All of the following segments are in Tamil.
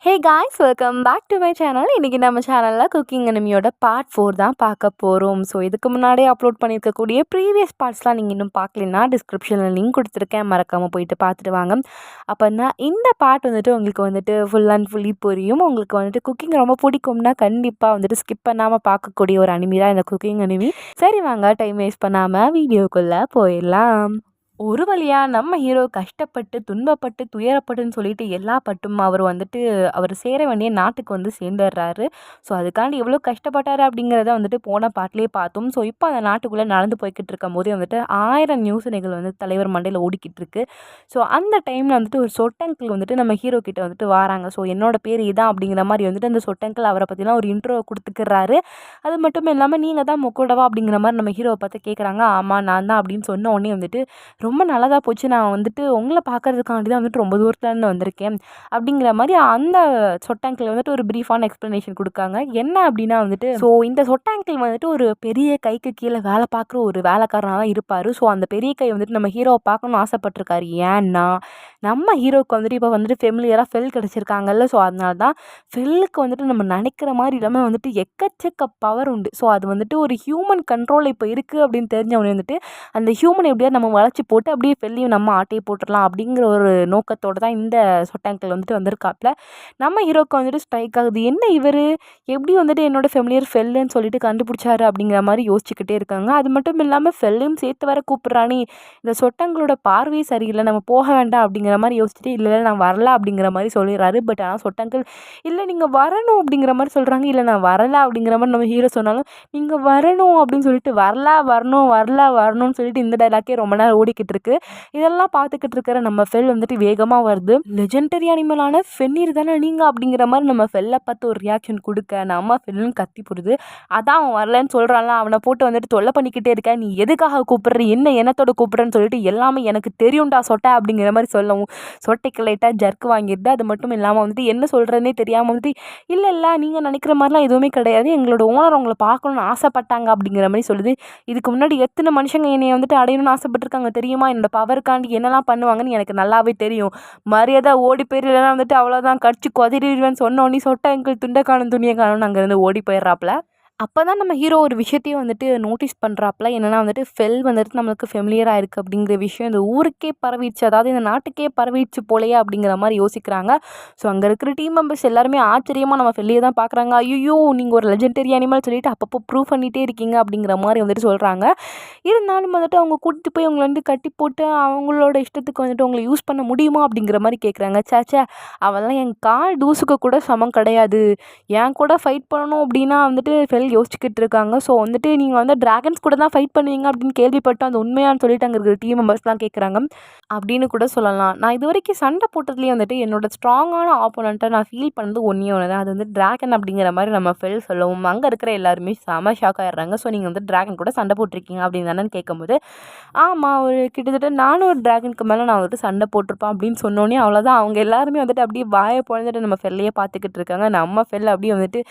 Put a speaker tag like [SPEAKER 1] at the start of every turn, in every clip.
[SPEAKER 1] Hey guys, welcome back to my channel. இன்றைக்கி நம்ம சேனலில் குக்கிங் அனிமியோட பார்ட் 4 தான் பார்க்க போகிறோம். ஸோ இதுக்கு முன்னாடியே அப்லோட் பண்ணியிருக்கக்கூடிய ப்ரீவியஸ் பார்ட்ஸ்லாம் நீங்கள் இன்னும் பார்க்கலன்னா டிஸ்கிரிப்ஷனில் லிங்க் கொடுத்துருக்கேன், மறக்காமல் போயிட்டு பார்த்துட்டு வாங்க. அப்போனா இந்த பார்ட் உங்களுக்கு ஃபுல் அண்ட் ஃபுல்லி புரியும். உங்களுக்கு குக்கிங் ரொம்ப பிடிக்கும்னா கண்டிப்பாக ஸ்கிப் பண்ணாமல் பார்க்கக்கூடிய ஒரு அனிமி தான் இந்த குக்கிங் அனிமி. சரி வாங்க, டைம் வேஸ்ட் பண்ணாமல் வீடியோக்குள்ளே போயிடலாம். ஒரு வழியாக நம்ம ஹீரோ கஷ்டப்பட்டு துன்பப்பட்டு துயரப்பட்டுன்னு சொல்லிட்டு எல்லா பட்டும் அவர் சேர வேண்டிய நாட்டுக்கு சேர்ந்துடுறாரு. ஸோ அதுக்காண்டி எவ்வளோ கஷ்டப்பட்டார் அப்படிங்கிறத போன பாட்டிலே பார்த்தோம். ஸோ இப்போ அந்த நாட்டுக்குள்ளே நடந்து போய்கிட்டு இருக்கும் போதே 1000 யோசனைகள் தலைவர் மண்டையில் ஓடிக்கிட்டு இருக்கு. ஸோ அந்த டைமில் ஒரு சொட்டங்கிள் நம்ம ஹீரோ கிட்ட வராங்க. ஸோ என்னோட பேர் இதான் அப்படிங்கிற மாதிரி அந்த சொட்டங்கிள் அவரை பற்றிலாம் ஒரு இன்ட்ரோ கொடுத்துக்கிறாரு. அது மட்டும் இல்லாமல் நீங்கள் தான் மொக்கோடவா அப்படிங்கிற மாதிரி நம்ம ஹீரோவை பார்த்து கேட்குறாங்க. ஆமாம் நான் தான் அப்படின்னு சொன்ன உடனே ரொம்ப நல்லதாக போச்சு, நான் உங்களை பார்க்கறதுக்காண்டி தான் ரொம்ப தூரத்துலேருந்து வந்திருக்கேன் அப்படிங்கிற மாதிரி அந்த சொட்டாங்கிள் ஒரு ப்ரீஃபான எக்ஸ்ப்ளனேஷன் கொடுக்காங்க. என்ன அப்படின்னா ஸோ இந்த சொட்டாங்கிள் ஒரு பெரிய கைக்கு கீழே வேலை பார்க்குற ஒரு வேலைக்காரனாக தான் இருப்பார். ஸோ அந்த பெரிய கை நம்ம ஹீரோவை பார்க்கணும்னு ஆசைப்பட்டிருக்காரு. ஏன்னா நம்ம ஹீரோவுக்கு இப்போ ஃபெமிலியராக ஃபெல் கிடச்சிருக்காங்கல்ல. ஸோ அதனால தான் ஃபெல்லுக்கு நம்ம நினைக்கிற மாதிரி இல்லாமல் எக்கச்சக்க பவர் உண்டு. ஸோ அது ஒரு ஹியூமன் கண்ட்ரோல் இப்போ இருக்குது அப்படின்னு தெரிஞ்சவனே அந்த ஹியூமன் எப்படியாவது நம்ம வளர்ச்சி போட்டு அப்படியே ஃபெல்லையும் நம்ம ஆட்டையை போட்டுடலாம் அப்படிங்கிற ஒரு நோக்கத்தோடு தான் இந்த சொட்டாங்கிள் வந்திருக்காப்புல. நம்ம ஹீரோக்கு ஸ்ட்ரைக் ஆகுது, என்ன இவர் எப்படி என்னோட ஃபெமிலியர் ஃபெல்லுன்னு சொல்லிட்டு கண்டுபிடிச்சாரு அப்படிங்கிற மாதிரி யோசிச்சுக்கிட்டே இருக்காங்க. அது மட்டும் இல்லாமல் ஃபெல்லையும் சேர்த்து வர கூப்பிட்றானே, இந்த சொட்டங்களோட பார்வையே சரியில்லை, நம்ம போக வேண்டாம் அப்படிங்கிற மாதிரி யோசிச்சுட்டு இல்லை நான் வரல அப்படிங்கிற மாதிரி சொல்லிடுறாரு. பட் ஆனால் சொட்டங்கிள் இல்லை நீங்கள் வரணும் அப்படிங்கிற மாதிரி சொல்கிறாங்க. இல்லை நான் வரல அப்படிங்கிற மாதிரி நம்ம ஹீரோ சொன்னாலும் நீங்கள் வரணும் அப்படின்னு சொல்லிட்டு வரணும்னு சொல்லிட்டு இந்த டைலாக்கே ரொம்ப நேரம் ஓடிக்கிட்டு இருக்கு. இதெல்லாம் பார்த்துக்கிட்டு இருக்கிற நம்ம ஃபெல் வேகமாக வருது. லெஜெண்டரி அனிமலான ஃபென்னீர் தானே நீங்கள் அப்படிங்கிற மாதிரி நம்ம ஃபெல்லை பார்த்து ஒரு ரியாக்ஷன் கொடுக்க நம்ம ஃபெல்லுன்னு கத்தி போடுது. அதான் அவன் வரலன்னு சொல்கிறான்ல, அவனை போட்டு தொல்லை பண்ணிக்கிட்டே இருக்க, நீ எதுக்காக கூப்பிட்ற, என்ன எண்ணத்தோட கூப்பிட்றன்னு சொல்லிட்டு எல்லாமே எனக்கு தெரியும்டா சொட்டை அப்படிங்கிற மாதிரி சொல்லவும் சொட்டைக்கு லைட்டாக ஜர்க்கு வாங்கிடுது. அது மட்டும் இல்லாமல் என்ன சொல்கிறதுனே தெரியாமல் இல்லை நீங்கள் நினைக்கிற மாதிரிலாம் எதுவுமே கிடையாது, எங்களோட ஓனர் உங்களை பார்க்கணுன்னு ஆசைப்பட்டாங்க அப்படிங்கிற மாதிரி சொல்லுது. இதுக்கு முன்னாடி எத்தனை மனுஷங்க என்னை அடையணும்னு ஆசைப்பட்டிருக்காங்க தெரியுமா, என்னோட பவருக்காண்டி என்னெல்லாம் பண்ணுவாங்கன்னு எனக்கு நல்லாவே தெரியும், மரியாதை ஓடி போயிரு, இல்லைனா அவ்வளோதான் கடிச்சு கொதிடுவேன்னு சொன்னோன்னே சொட்டை எங்கள் துண்டை காணும் துணியை காணும்னு அங்கேருந்து ஓடி போயிடுறாப்புல. அப்போ தான் நம்ம ஹீரோ ஒரு விஷயத்தையும் நோட்டீஸ் பண்ணுறாப்புல. என்னென்னா ஃபெல் நம்மளுக்கு ஃபெமிலியராக இருக்குது அப்படிங்கிற விஷயம் இந்த ஊருக்கே பரவிடுச்சு, அதாவது இந்த நாட்டுக்கே பரவிடுச்சு போலையே அப்படிங்கிற மாதிரி யோசிக்கிறாங்க. ஸோ அங்கே இருக்கிற டீம் மெம்பர்ஸ் எல்லாருமே ஆச்சரியமாக நம்ம ஃபெல்லியை தான் பார்க்குறாங்க. ஐயோ நீங்கள் ஒரு லெஜெண்டரி அனிமல் சொல்லிட்டு அப்பப்போ ப்ரூவ் பண்ணிகிட்டே இருக்கீங்க அப்படிங்கிற மாதிரி சொல்கிறாங்க. இருந்தாலும் அவங்க கூட்டிட்டு போய் அவங்களை கட்டி போட்டு அவங்களோட இஷ்டத்துக்கு அவங்களை யூஸ் பண்ண முடியுமா அப்படிங்கிற மாதிரி கேட்குறாங்க. சேச்சா அவெல்லாம் என் கால் தூசுக்கு கூட சமம் கிடையாது, என் கூட ஃபைட் பண்ணணும் அப்படின்னா ஃபெல் யோசிச்சுக்கிட்டு இருக்காங்க. ஸோ நீங்கள் டிராகன்ஸ் கூட தான் ஃபைட் பண்ணுவீங்க அப்படின்னு கேள்விப்பட்டோம், அது உண்மையானு சொல்லிட்டு அங்கே இருக்கிற டீம் மெம்பர்ஸ்லாம் கேட்குறாங்க அப்படின்னு கூட சொல்லலாம். நான் இது வரைக்கும் சண்டை போட்டதுலேயே என்னோட ஸ்ட்ராங்கான ஆப்போனண்ட்டை நான் ஃபீல் பண்ணது ஒன்றே தான், அது டிராகன் அப்படிங்கிற மாதிரி நம்ம ஃபெல் சொல்லவும் அங்கே இருக்கிற எல்லாருமே செம ஷாக் ஆகிடுறாங்க. ஸோ நீங்கள் டிராகன் கூட சண்டை போட்டிருக்கீங்க அப்படின்னு தானே கேட்கும்போது, ஆமாம் ஒரு கிட்டத்தட்ட 400 டிராகனுக்கு மேலே நான் சண்டை போட்டிருப்பேன் அப்படின்னு சொன்னோன்னே அவ்வளோதான். அவங்க எல்லாருமே அப்படியே வாயை பொழுதுட்டு நம்ம ஃபெல்லையே பார்த்துக்கிட்டு இருக்காங்க. நம்ம ஃபெல் அப்படியே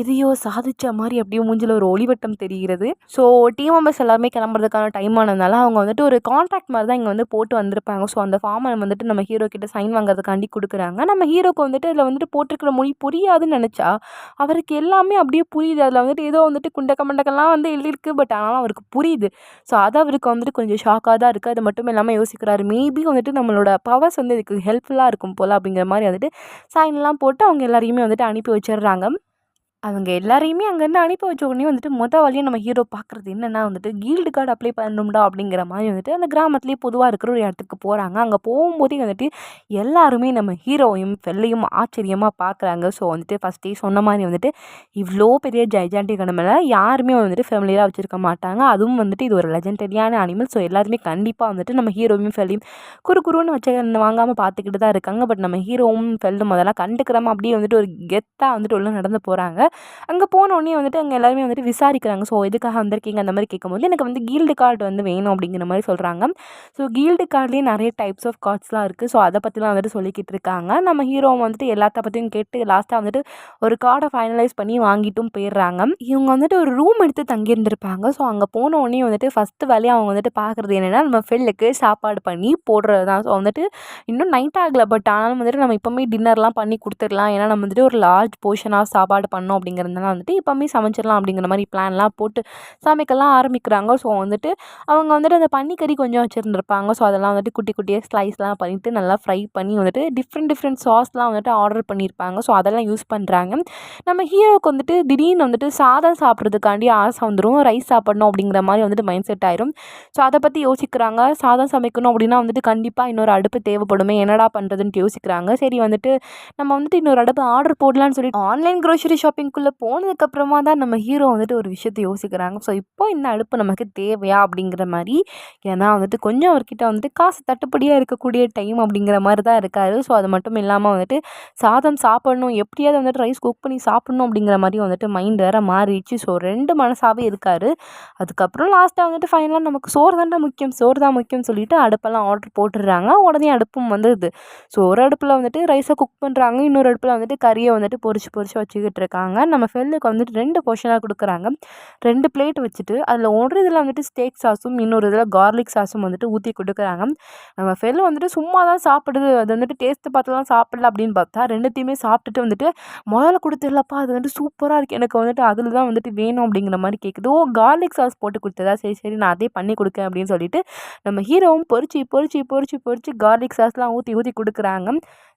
[SPEAKER 1] எதையோ சாதிச்ச மாதிரி அப்படியே மூஞ்சில் ஒரு ஒளிவட்டம் தெரிகிறது. ஸோ டீம் மெம்பர்ஸ் எல்லாருமே கிளம்புறதுக்கான டைம் ஆனதுனால அவங்க ஒரு கான்ட்ராக்ட் மாதிரி தான் இங்கே போட்டு வந்திருப்பாங்க. ஸோ அந்த ஃபார்மை நம்ம ஹீரோ கிட்ட சைன் வாங்குறதுக்காண்டி கொடுக்குறாங்க. நம்ம ஹீரோக்கு அதில் போட்டிருக்கிற மொழி புரியாதுன்னு நினச்சா அவருக்கு எல்லாமே அப்படியே புரியுது. அதில் ஏதோ குண்டக்க மண்டக்கெல்லாம் எழுதியிருக்கு, பட் ஆனாலும் அவருக்கு புரியுது. ஸோ அது அவருக்கு கொஞ்சம் ஷாக்காக தான் இருக்குது. அது மட்டும் இல்லாமல் யோசிக்கிறாரு, மேபி நம்மளோட பவர்ஸ் இதுக்கு ஹெல்ப்ஃபுல்லாக இருக்கும் போல் அப்படிங்கிற மாதிரி சைன்லாம் போட்டு அவங்க எல்லாரையுமே அனுப்பி வச்சிடுறாங்க. அவங்க எல்லாரையுமே அங்கேருந்து அனுப்பி வச்ச உடனே மொதல் வழியாக நம்ம ஹீரோ பார்க்குறது என்னென்னா கீல்டு கார்டு அப்ளை பண்ணணும்டா அப்படிங்கிற மாதிரி அந்த கிராமத்துலேயே பொதுவாக இருக்கிற ஒரு இடத்துக்கு போகிறாங்க. அங்கே போகும்போதே எல்லாருமே நம்ம ஹீரோவையும் ஃபெல்லையும் ஆச்சரியமாக பார்க்குறாங்க. ஸோ ஃபஸ்ட்டே சொன்ன மாதிரி இவ்வளோ பெரிய ஜைஜாண்டிக் அனிமலை யாருமே ஃபேமிலியாக வச்சுருக்க மாட்டாங்க. அதுவும் இது ஒரு லெஜெண்டரியான அனிமல். ஸோ எல்லாருமே கண்டிப்பாக நம்ம ஹீரோவையும் ஃபெல்லையும் குறுன்னு வச்சு வாங்காமல் பார்த்துக்கிட்டு தான் இருக்காங்க. பட் நம்ம ஹீரோவும் ஃபெல்லும் அதெல்லாம் கண்டுக்கிறாமல் அப்படியே ஒரு கெத்தாக உள்ள நடந்து போகிறாங்க. அங்கே போனோடனே வந்துட்டு அங்கே எல்லாருமே வந்துட்டு விசாரிக்கிறாங்க. ஸோ எதுக்காக வந்திருக்கீங்க அந்த மாதிரி கேட்கும்போது எனக்கு வந்து கீல்டு கார்டு வந்து வேணும் அப்படிங்கிற மாதிரி சொல்கிறாங்க. ஸோ கீல்டு கார்ட்லேயே நிறைய டைப்ஸ் ஆஃப் கார்ட்ஸ்லாம் இருக்குது. ஸோ அதை பற்றிலாம் வந்துட்டு சொல்லிக்கிட்டு இருக்காங்க. நம்ம ஹீரோ வந்துட்டு எல்லாத்த பற்றியும் கேட்டு லாஸ்ட்டாக வந்துட்டு ஒரு கார்டை ஃபைனலைஸ் பண்ணி வாங்கிட்டும் போயிடுறாங்க. இவங்க வந்துட்டு ஒரு ரூம் எடுத்து தங்கியிருந்திருப்பாங்க. ஸோ அங்கே போனோடனே வந்துட்டு ஃபஸ்ட்டு வேலையை அவங்க வந்துட்டு பார்க்குறது என்னென்னா நம்ம ஃபில்லுக்கு சாப்பாடு பண்ணி போடுறது தான். ஸோ வந்துட்டு இன்னும் நைட் ஆகலை, பட் ஆனாலும் வந்துட்டு நம்ம இப்போவுமே டின்னர்லாம் பண்ணி கொடுத்துடலாம். ஏன்னா நம்ம வந்துட்டு ஒரு லார்ஜ் போர்ஷனாக சாப்பாடு பண்ணோம் அப்படிங்கிறதுனால வந்துட்டு இப்போவுமே சமைச்சிடலாம் அப்படிங்கிற மாதிரி பிளான்லாம் போட்டு சமைக்கலாம் ஆரம்பிக்கிறாங்க. ஸோ வந்துட்டு அவங்க வந்துட்டு அந்த பன்னிக்கறி கொஞ்சம் வச்சுருந்துருப்பாங்க. ஸோ அதெல்லாம் வந்துட்டு குட்டி குட்டியாக ஸ்லைஸ்லாம் பண்ணிவிட்டு நல்லா ஃப்ரை பண்ணி வந்துட்டு டிஃப்ரெண்ட் சாஸ்லாம் வந்துட்டு ஆர்டர் பண்ணியிருப்பாங்க. ஸோ அதெல்லாம் யூஸ் பண்ணுறாங்க. நம்ம ஹீரோவுக்கு வந்துட்டு திடீர்னு வந்துட்டு சாதம் சாப்பிட்றதுக்காண்டி ஆசை வந்துடும். ரைஸ் சாப்பிடணும் அப்படிங்கிற மாதிரி வந்துட்டு மைண்ட் செட் ஆயிரும். ஸோ அதை பற்றி யோசிக்கிறாங்க. சாதம் சமைக்கணும் அப்படின்னா வந்துட்டு கண்டிப்பாக இன்னொரு அடுப்பு தேவைப்படுமே, என்னடா பண்ணுறதுன்ட்டு யோசிக்கிறாங்க. சரி வந்துட்டு நம்ம வந்துட்டு இன்னொரு அடுப்பு ஆர்டர் போடலான்னு சொல்லிட்டு ஆன்லைன் க்ரோசரி ஷாப்பிங்குள்ளே போனதுக்கப்புறமா தான் நம்ம ஹீரோ வந்துட்டு ஒரு விஷயத்தை யோசிக்கிறாங்க. ஸோ இப்போ இந்த அடுப்பு நமக்கு தேவையா அப்படிங்கிற மாதிரி. ஏன்னா வந்துட்டு கொஞ்சம் அவர்கிட்ட வந்துட்டு காசு தட்டுப்படியாக இருக்கக்கூடிய டைம் அப்படிங்கிற மாதிரி தான் இருக்காரு. ஸோ அது மட்டும் இல்லாமல் வந்துட்டு சாதம் சாப்பிடணும், எப்படியாவது வந்துட்டு ரைஸ் குக் பண்ணி சாப்பிடணும் அப்படிங்கிற மாதிரி வந்துட்டு மைண்ட் வேறு மாறிடுச்சு. ஸோ 2 மனசாகவே இருக்கார். அதுக்கப்புறம் லாஸ்ட்டாக வந்துட்டு ஃபைனலாக நமக்கு சோறு தான் முக்கியம் சொல்லிட்டு அடுப்பெல்லாம் ஆர்டர் போட்டுடுறாங்க. உடனே அடுப்பும் வந்துடுது. ஸோ ஒரு அடுப்பில் வந்துட்டு ரைஸை குக் பண்ணுறாங்க, இன்னொரு அடுப்பில் வந்துட்டு கறியை வந்துட்டு பொரிச்சு வச்சுக்கிட்டு இருக்காங்க. நம்ம ஃபில்லுக்கு வந்துட்டு 2 போர்ஷனாக கொடுக்குறாங்க. 2 பிளேட் வச்சுட்டு அதில் ஒரு இதில் வந்துட்டு ஸ்டேக் சாஸும் இன்னொரு இதில் கார்லிக் சாஸும் வந்துட்டு ஊற்றி கொடுக்குறாங்க. நம்ம ஃபில் வந்துட்டு சும்மா தான் சாப்பிடுது, அது வந்துட்டு டேஸ்ட்டு பார்த்துலாம் சாப்பிடல அப்படின்னு பார்த்தா 2த்தையுமே சாப்பிட்டுட்டு வந்துட்டு முதல்ல கொடுத்துடலப்பா அது வந்துட்டு சூப்பராக இருக்குது, எனக்கு வந்துட்டு அதில் தான் வந்துட்டு வேணும் அப்படிங்கிற மாதிரி கேட்குது. ஓ கார்லிக் சாஸ் போட்டு கொடுத்ததா, சரி நான் அதே பண்ணி கொடுக்கேன் அப்படின்னு சொல்லிட்டு நம்ம ஹீரோவும் பொரிச்சு கார்லிக் சாஸ்லாம் ஊற்றி கொடுக்குறாங்க.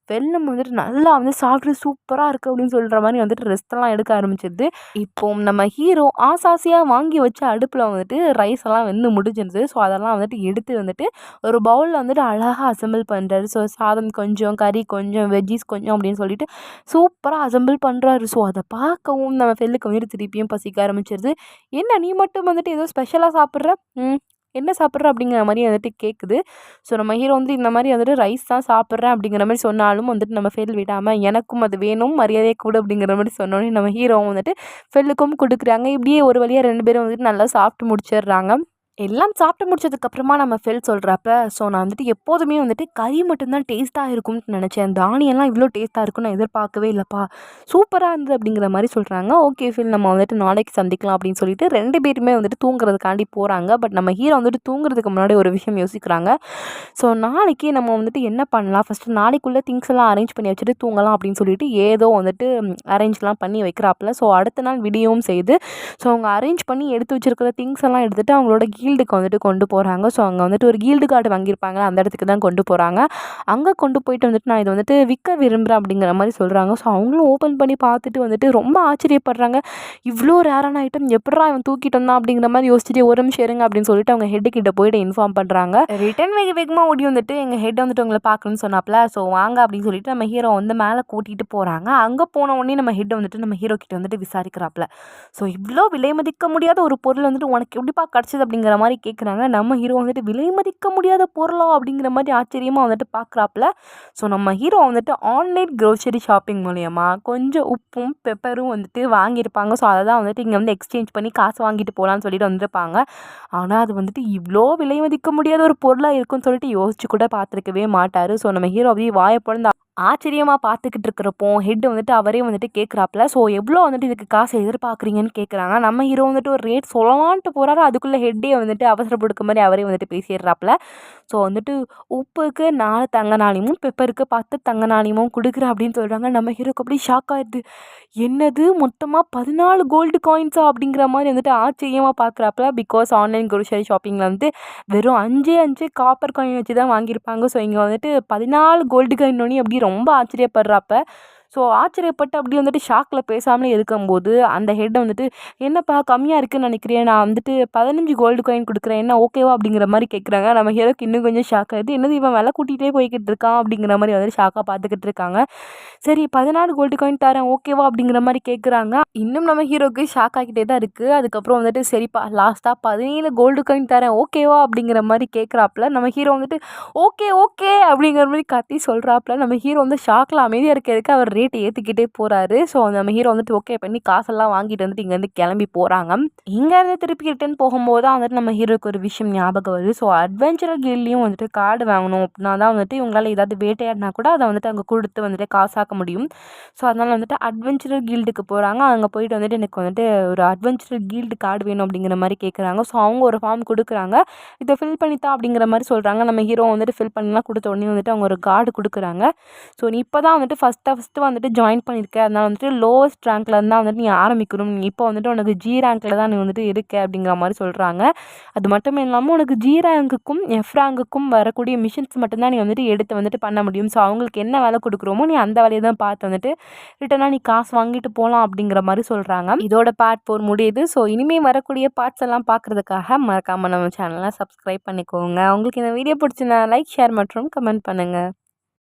[SPEAKER 1] வெல்லம் வந்துட்டு நல்லா வந்து சாப்பிட்டு சூப்பராக இருக்குது அப்படின்னு சொல்கிற மாதிரி வந்துட்டு ரெஸ்ட்டெல்லாம் எடுக்க ஆரம்பிச்சிடுது. இப்போ நம்ம ஹீரோ ஆசாசியாக வாங்கி வச்ச அடுப்பில் வந்துட்டு ரைஸ் எல்லாம் வெந்து முடிஞ்சிருது. ஸோ அதெல்லாம் வந்துட்டு எடுத்து வந்துட்டு ஒரு பவுலில் வந்துட்டு அழகாக அசம்பிள் பண்ணுறாரு. ஸோ சாதம் கொஞ்சம், கறி கொஞ்சம், வெஜ்ஜீஸ் கொஞ்சம் அப்படின்னு சொல்லிட்டு சூப்பராக அசம்பிள் பண்ணுறாரு. ஸோ அதை பார்க்கவும் நம்ம ஃபில்லுக்கு வந்துட்டு திருப்பியும் பசிக்க ஆரம்பிச்சிருது. என்ன நீ மட்டும் வந்துட்டு ஏதோ ஸ்பெஷலாக சாப்பிட்ற, என்ன சாப்பிட்ற அப்படிங்கிற மாதிரி வந்துட்டு கேட்குது. ஸோ நம்ம ஹீரோ வந்து இந்த மாதிரி வந்துட்டு ரைஸ் தான் சாப்பிட்றேன் அப்படிங்கிற மாதிரி சொன்னாலும் வந்துட்டு நம்ம ஃபெல் விடாமல் எனக்கும் அது வேணும், மரியாதையை கூட அப்படிங்கிற மாதிரி சொன்னோன்னே நம்ம ஹீரோவும் வந்துட்டு ஃபெல்லுக்கும் கொடுக்குறாங்க. இப்படியே ஒரு வழியாக 2 பேரும் வந்துட்டு நல்லா சாப்பிட்டு முடிச்சிடுறாங்க. எல்லாம் சாப்பிட்டு முடிச்சதுக்கப்புறமா நம்ம ஃபெல் சொல்கிறப்ப, ஸோ நான் வந்துட்டு எப்போதுமே வந்துட்டு கறி மட்டும்தான் டேஸ்ட்டாக இருக்கும்னு நினச்சேன், தானியெல்லாம் இவ்வளோ டேஸ்ட்டாக இருக்கும்னு நான் எதிர்பார்க்கவே இல்லைப்பா, சூப்பராக இருந்தது அப்படிங்கிற மாதிரி சொல்கிறாங்க. ஓகே ஃபெல் நம்ம வந்துட்டு நாளைக்கு சந்திக்கலாம் அப்படின்னு சொல்லிட்டு 2 பேருமே வந்துட்டு தூங்குறதுக்காண்டி போகிறாங்க. பட் நம்ம ஹீரோ வந்துட்டு தூங்குறதுக்கு முன்னாடி ஒரு விஷயம் யோசிக்கிறாங்க. ஸோ நாளைக்கு நம்ம வந்துட்டு என்ன பண்ணலாம், ஃபஸ்ட்டு நாளைக்குள்ளே திங்ஸ் எல்லாம் அரேஞ்ச் பண்ணி வச்சுட்டு தூங்கலாம் அப்படின்னு சொல்லிட்டு ஏதோ வந்துட்டு அரேஞ்ச்லாம் பண்ணி வைக்கிறாப்புல. ஸோ அடுத்த நாள் விடியவும் செய்து ஸோ அவங்க அரேஞ்ச் பண்ணி எடுத்து வச்சுருக்கிற திங்ஸ் எல்லாம் எடுத்துகிட்டு அவங்களோட கீல்டுக்கு வந்துட்டு கொண்டு போகிறாங்க. ஸோ அங்கே வந்துட்டு ஒரு கீல்டு கார்டு வாங்கியிருப்பாங்க, அந்த இடத்துக்கு தான் கொண்டு போகிறாங்க. அங்கே கொண்டு போயிட்டு வந்துட்டு நான் இதை வந்துட்டு விற்க விரும்புகிறேன் அப்படிங்கிற மாதிரி சொல்கிறாங்க. ஸோ அவங்களும் ஓப்பன் பண்ணி பார்த்துட்டு வந்துட்டு ரொம்ப ஆச்சரியப்படுறாங்க. இவ்வளோ ரேரான ஐட்டம் எப்படா இவன் தூக்கிட்டு வந்தான் அப்படிங்கிற மாதிரி யோசிச்சுட்டு ஒரு நிமிஷம் இருங்க அப்படின்னு சொல்லிட்டு அவங்க ஹெட்டு கிட்ட போயிட்டு இன்ஃபார்ம் பண்ணுறாங்க. ரிட்டன் வேகமாக ஓடி வந்துட்டு எங்கள் ஹெட் வந்துட்டு உங்களை பார்க்கணும்னு சொன்னாப்ல, ஸோ வாங்க அப்படின்னு சொல்லிட்டு நம்ம ஹீரோ வந்து மேலே கூட்டிகிட்டு போகிறாங்க. அங்கே போன உடனே நம்ம ஹெட் வந்துட்டு நம்ம ஹீரோ கிட்ட வந்துட்டு விசாரிக்கிறாப்ல. ஸோ இவ்வளோ விலை மதிக்க முடியாத ஒரு பொருள் வந்துட்டு உனக்கு எப்படிப்பா கிடச்சிது அப்படிங்கிற மாதிரி கேட்குறாங்க. நம்ம ஹீரோ வந்துட்டு விலை மதிக்க முடியாத பொருளா அப்படிங்கிற மாதிரி ஆச்சரியமாக வந்துட்டு பார்க்குறாப்புல. ஸோ நம்ம ஹீரோ வந்துட்டு ஆன்லைன் க்ரோசரி ஷாப்பிங் மூலயமா கொஞ்சம் உப்பும் பெப்பரும் வந்துட்டு வாங்கியிருப்பாங்க. ஸோ அதை தான் வந்துட்டு இங்கே வந்து எக்ஸ்சேஞ்ச் பண்ணி காசு வாங்கிட்டு போகலான்னு சொல்லிட்டு வந்திருப்பாங்க. ஆனால் அது வந்துட்டு இவ்வளோ விலை மதிக்க முடியாத ஒரு பொருளாக இருக்குன்னு சொல்லிட்டு யோசிச்சு கூட பார்த்துருக்கவே மாட்டார். ஸோ நம்ம ஹீரோ அப்படியே வாயை பொழந்து ஆச்சரியமாக பார்த்துக்கிட்டு இருக்கிறப்போ ஹெட் வந்துட்டு அவரே வந்துட்டு கேட்குறாப்புல. ஸோ எவ்வளோ வந்துட்டு இதுக்கு காசு எதிர்பார்க்குறீங்கன்னு கேட்குறாங்க. நம்ம ஹீரோ வந்துட்டு ஒரு ரேட் சொல்லலான்ட்டு போகிறாரு. அதுக்குள்ளே ஹெட்டே வந்துட்டு அவசரப்படுக்க மாதிரி அவரே வந்துட்டு பேசிடுறாப்புல. ஸோ வந்துட்டு உப்புக்கு 4 தங்க நாணயமும் பெப்பருக்கு 10 தங்க நாணயமும் கொடுக்குறேன் அப்படின்னு சொல்கிறாங்க. நம்ம ஹீரோக்கு அப்படியே ஷாக் ஆகிடுது. என்னது மொத்தமாக 14 கோல்டு காயின்ஸா அப்படிங்கிற மாதிரி வந்துட்டு ஆச்சரியமாக பார்க்குறாப்புல. பிகாஸ் ஆன்லைன் க்ரோசரி ஷாப்பிங்கில் வந்து வெறும் 5 காப்பர் காயின் வச்சு தான் வாங்கியிருப்பாங்க. ஸோ இங்கே வந்துட்டு 14 கோல்டு காயின்னோடனே அப்படி ரொம்ப ஆச்சரியப்படுறாப்ப. ஸோ ஆச்சரியப்பட்டு அப்படி வந்துட்டு ஷாக்கில் பேசாமலே இருக்கும்போது அந்த ஹெட் வந்துட்டு என்னப்பா கம்மியாக இருக்குதுன்னு நினைக்கிறேன், நான் வந்துட்டு 15 கோல்டு காயின் கொடுக்குறேன், என்ன ஓகேவா அப்படிங்கிற மாதிரி கேட்குறாங்க. நம்ம ஹீரோக்கு இன்னும் கொஞ்சம் ஷாக் ஆகிடுது. என்னது இவன் விலை கூட்டிகிட்டே போய்கிட்டு இருக்கான் அப்படிங்கிற மாதிரி வந்துட்டு ஷாக்காக பார்த்துக்கிட்டு இருக்காங்க. சரி 14 கோல்டு காயின் தரேன் ஓகேவா அப்படிங்கிற மாதிரி கேட்குறாங்க. இன்னும் நம்ம ஹீரோக்கு ஷாக் ஆகிட்டே தான் இருக்குது. அதுக்கப்புறம் வந்துட்டு சரிப்பா லாஸ்ட்டாக 17 கோல்டு காயின் தரேன் ஓகேவா அப்படிங்கிற மாதிரி கேட்குறாப்புல. நம்ம ஹீரோ வந்துட்டு ஓகே அப்படிங்கிற மாதிரி கத்தி சொல்கிறாப்புல. நம்ம ஹீரோ வந்து ஷாக்கில் அமைதியாக இருக்கிறதுக்கு அவர் ரேட் ஏற்றிக்கிட்டே போகிறாரு. ஸோ நம்ம ஹீரோ வந்துட்டு ஓகே பண்ணி காசெல்லாம் வாங்கிட்டு வந்துட்டு இங்கேருந்து கிளம்பி போகிறாங்க. இங்கேருந்து திருப்பி ரிட்டன் போகும்போது தான் வந்துட்டு நம்ம ஹீரோக்கு ஒரு விஷயம் ஞாபகம் வருது. ஸோ அட்வென்ச்சரல் கில்ட்லேயும் வந்துட்டு கார்டு வாங்கணும் அப்படின்னா தான் வந்துட்டு இவங்களால் ஏதாவது வேட்டையாடினா கூட அதை வந்துட்டு அங்கே கொடுத்து வந்துட்டு காசாக்க முடியும். ஸோ அதனால் வந்துட்டு அட்வென்ச்சரல் கில்டுக்கு போகிறாங்க. அங்கே போயிட்டு வந்துட்டு எனக்கு வந்துட்டு ஒரு அட்வென்ச்சரல் கில்டு கார்டு வேணும் அப்படிங்கிற மாதிரி கேட்குறாங்க. ஸோ அவங்க ஒரு ஃபார்ம் கொடுக்குறாங்க. இதை ஃபில் பண்ணித்தா அப்படிங்கிற மாதிரி சொல்கிறாங்க. நம்ம ஹீரோ வந்துட்டு ஃபில் பண்ணலாம் கொடுத்த உடனே வந்துட்டு அவங்க ஒரு கார்டு கொடுக்குறாங்க. ஸோ நீ இப்போ தான் வந்துட்டு ஃபஸ்ட்டு வந்துட்டு ஜாயின் பண்ணியிருக்க. அதனால் வந்துட்டு லோவஸ்ட் ரேங்க்கில் இருந்தால் வந்துட்டு நீ ஆரம்பிக்கணும். நீ இப்போ வந்துட்டு உனக்கு ஜி ரேங்க்கில் தான் நீ வந்துட்டு இருக்க அப்படிங்கிற மாதிரி சொல்கிறாங்க. அது மட்டும் இல்லாமல் உனக்கு ஜி ரேங்குக்கும் எஃப் ரேங்குக்கும் வரக்கூடிய மிஷின்ஸ் மட்டும்தான் நீ வந்துட்டு எடுத்து வந்துட்டு பண்ண முடியும். ஸோ அவங்களுக்கு என்ன வேலை கொடுக்குறோமோ நீ அந்த வேலையை தான் பார்த்து வந்துட்டு ரிட்டனாக நீ காசு வாங்கிட்டு போகலாம் அப்படிங்கிற மாதிரி சொல்கிறாங்க. இதோட பார்ட் 4 முடியுது. ஸோ இனிமேல் வரக்கூடிய பார்ட்ஸ் எல்லாம் பார்க்குறதுக்காக மறக்காமல் நம்ம சேனலை சப்ஸ்கிரைப் பண்ணிக்கோங்க. உங்களுக்கு இந்த வீடியோ பிடிச்சிருந்தா லைக், ஷேர் மற்றும் கமெண்ட் பண்ணுங்கள்.